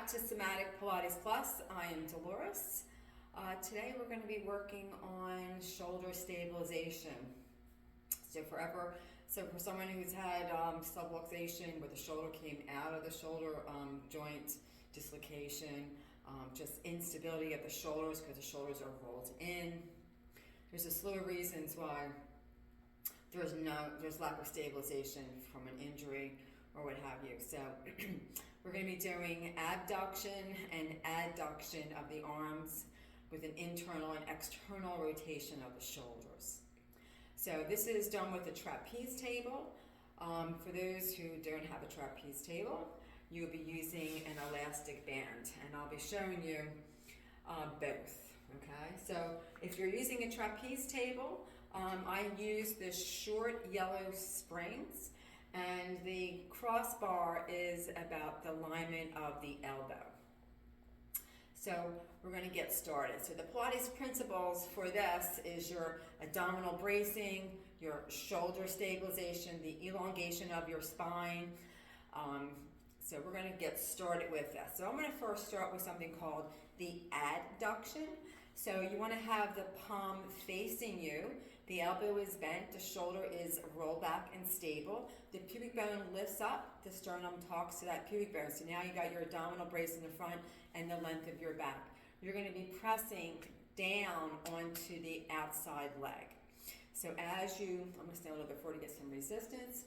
back to Somatic Pilates Plus. I am Dolores. Today we're going to be working on shoulder stabilization. So for someone who's had subluxation where the shoulder came out of the shoulder joint, dislocation, just instability of the shoulders because the shoulders are rolled in. There's a slew of reasons why there's lack of stabilization from an injury or what have you. So we're going to be doing abduction and adduction of the arms with an internal and external rotation of the shoulders. So this is done with the trapeze table. For those who don't have a trapeze table, you'll be using an elastic band, and I'll be showing you both. Okay, so if you're using a trapeze table, I use the short yellow springs, and the crossbar is about the alignment of the elbow. So we're going to get started. So the Pilates principles for this is your abdominal bracing, your shoulder stabilization, the elongation of your spine. So we're going to get started with this. So I'm going to first start with something called the adduction. So you want to have the palm facing you. The elbow is bent, the shoulder is rolled back and stable. The pubic bone lifts up, the sternum talks to that pubic bone. So now you got your abdominal brace in the front and the length of your back. You're going to be pressing down onto the outside leg. So I'm going to stand a little bit forward to get some resistance.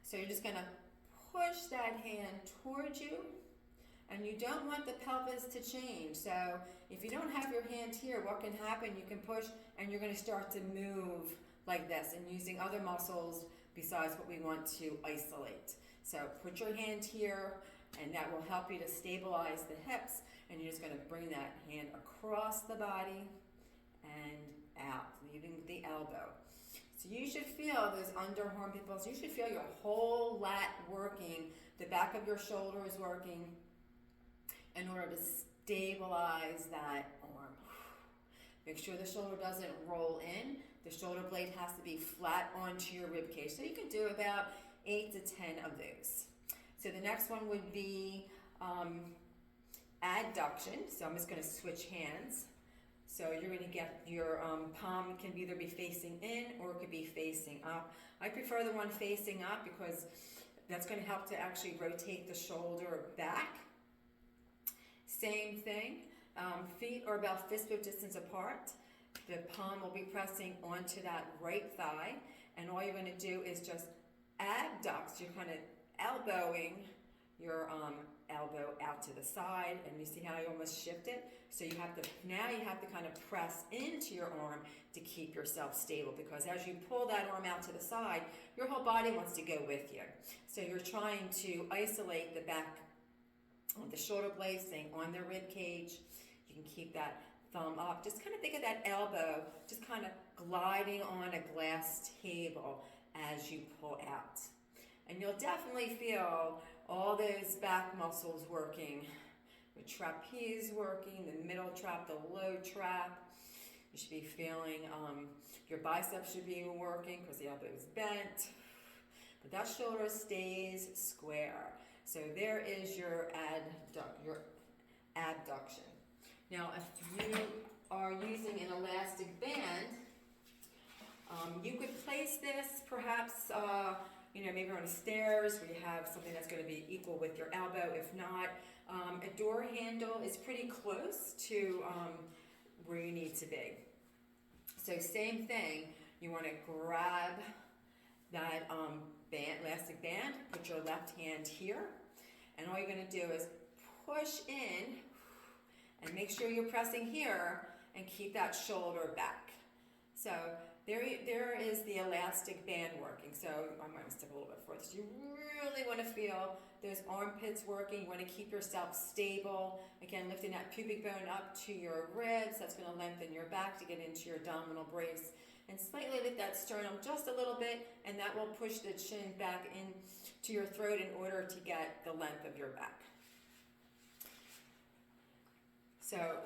So you're just going to push that hand towards you. And you don't want the pelvis to change. So if you don't have your hand here, what can happen? You can push and you're going to start to move like this and using other muscles besides what we want to isolate. So put your hand here and that will help you to stabilize the hips, and you're just going to bring that hand across the body and out, leaving the elbow. So you should feel those underarm pimples. You should feel your whole lat working, the back of your shoulder is working, in order to stabilize that arm. Make sure the shoulder doesn't roll in. The shoulder blade has to be flat onto your rib cage. So you can do about 8 to 10 of those. So the next one would be adduction. So I'm just going to switch hands. So you're going to get your palm can either be facing in or it could be facing up. I prefer the one facing up because that's going to help to actually rotate the shoulder back. Same thing, feet are about fist-width distance apart. The palm will be pressing onto that right thigh, and all you're going to do is just abduct. You're kind of elbowing your elbow out to the side, and you see how I almost shifted? So you have to kind of press into your arm to keep yourself stable, because as you pull that arm out to the side, your whole body wants to go with you. So you're trying to isolate the back of the shoulder blade staying on their rib cage. You can keep that thumb up. Just kind of think of that elbow just kind of gliding on a glass table as you pull out. And you'll definitely feel all those back muscles working. The trapeze working, the middle trap, the low trap. You should be feeling your biceps should be working because the elbow is bent. But that shoulder stays square. So there is your abduction. Now, if you are using an elastic band, you could place this perhaps, maybe on the stairs where you have something that's going to be equal with your elbow. If not, a door handle is pretty close to where you need to be. So same thing, you want to grab that elastic band, put your left hand here, and all you're going to do is push in and make sure you're pressing here and keep that shoulder back. So there is the elastic band working. So I might step a little bit further. So you really want to feel those armpits working. You want to keep yourself stable. Again, lifting that pubic bone up to your ribs. That's going to lengthen your back to get into your abdominal brace. And slightly lift that sternum just a little bit, and that will push the chin back into your throat in order to get the length of your back. So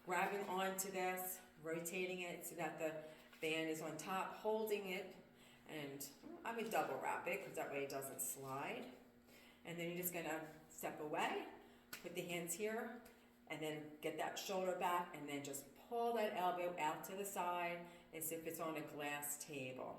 grabbing onto this, rotating it so that the band is on top, holding it, and I would double wrap it because that way it doesn't slide. And then you're just gonna step away, put the hands here, and then get that shoulder back, and then just pull that elbow out to the side as if it's on a glass table.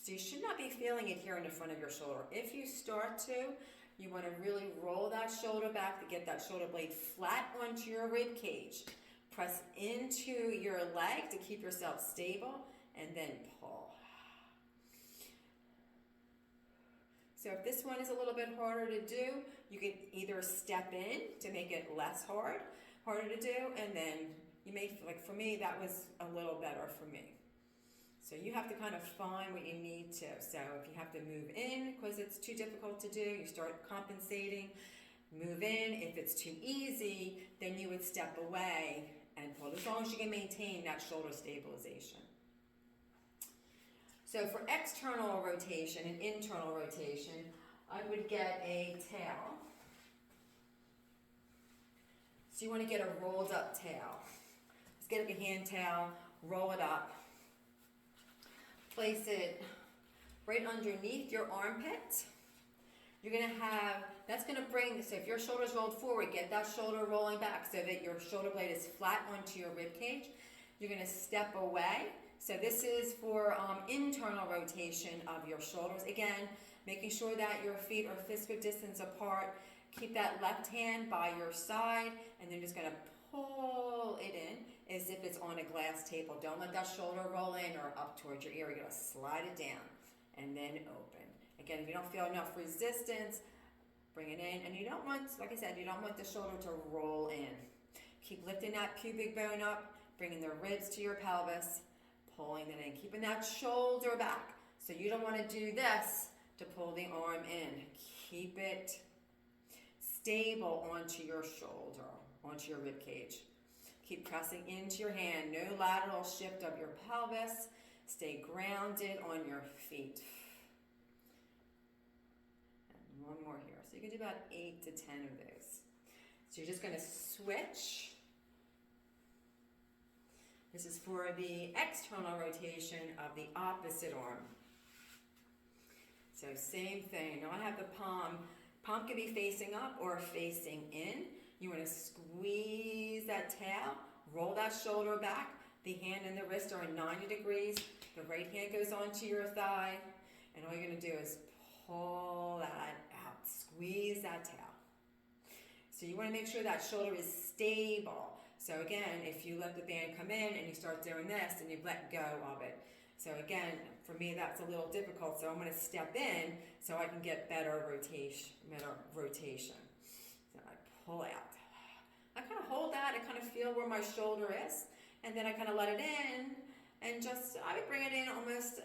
So you should not be feeling it here in the front of your shoulder. If you start to, you want to really roll that shoulder back to get that shoulder blade flat onto your rib cage. Press into your leg to keep yourself stable, and then pull. So if this one is a little bit harder to do, you can either step in to make it less harder to do, and then you may feel like, for me, that was a little better for me. So you have to kind of find what you need to. So if you have to move in because it's too difficult to do, you start compensating, move in. If it's too easy, then you would step away and pull, as long as you can maintain that shoulder stabilization. So for external rotation and internal rotation, I would get a tail. So you want to get a rolled up tail. Just get a hand tail, roll it up. Place it right underneath your armpit. You're gonna have, that's gonna bring, so if your shoulder's rolled forward, get that shoulder rolling back so that your shoulder blade is flat onto your rib cage. You're gonna step away. So this is for internal rotation of your shoulders. Again, making sure that your feet are fist-width distance apart. Keep that left hand by your side, and then just gonna pull it in as if it's on a glass table. Don't let that shoulder roll in or up towards your ear. You're gonna slide it down and then open. Again, if you don't feel enough resistance, bring it in. And you don't want, like I said, you don't want the shoulder to roll in. Keep lifting that pubic bone up, bringing the ribs to your pelvis, pulling it in, keeping that shoulder back. So you don't wanna do this to pull the arm in. Keep it stable onto your shoulder, onto your rib cage. Keep pressing into your hand. No lateral shift of your pelvis. Stay grounded on your feet. And one more here. So you can do about 8 to 10 of those. So you're just going to switch. This is for the external rotation of the opposite arm. So same thing. Now I have the palm. Palm can be facing up or facing in. You want to squeeze that tail, roll that shoulder back. The hand and the wrist are 90 degrees. The right hand goes onto your thigh. And all you're going to do is pull that out. Squeeze that tail. So you want to make sure that shoulder is stable. So again, if you let the band come in and you start doing this, and you let go of it. So again, for me, that's a little difficult. So I'm going to step in so I can get better rotation. So I pull out. I kind of hold that, I kind of feel where my shoulder is, and then I kind of let it in, and just, I would bring it in almost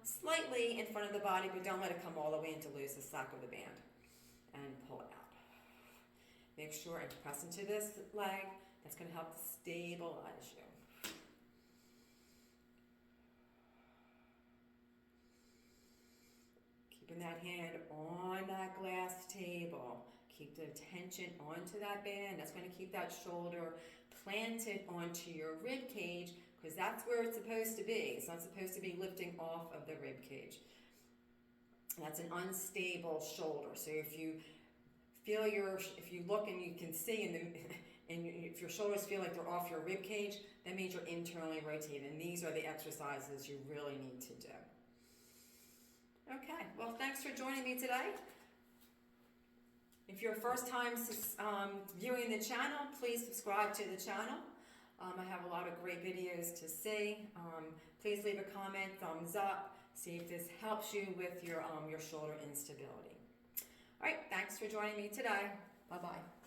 slightly in front of the body, but don't let it come all the way in to lose the slack of the band, and pull it out. Make sure and press into this leg, that's going to help stabilize you. Keeping that hand on that glass table. Keep the tension onto that band. That's going to keep that shoulder planted onto your rib cage, because that's where it's supposed to be. It's not supposed to be lifting off of the rib cage. That's an unstable shoulder. So if you feel if you look and you can see if your shoulders feel like they're off your rib cage, that means you're internally rotating. And these are the exercises you really need to do. Okay, well, thanks for joining me today. If you're first time viewing the channel, please subscribe to the channel. I have a lot of great videos to see. Please leave a comment, thumbs up, see if this helps you with your shoulder instability. All right, thanks for joining me today. Bye-bye.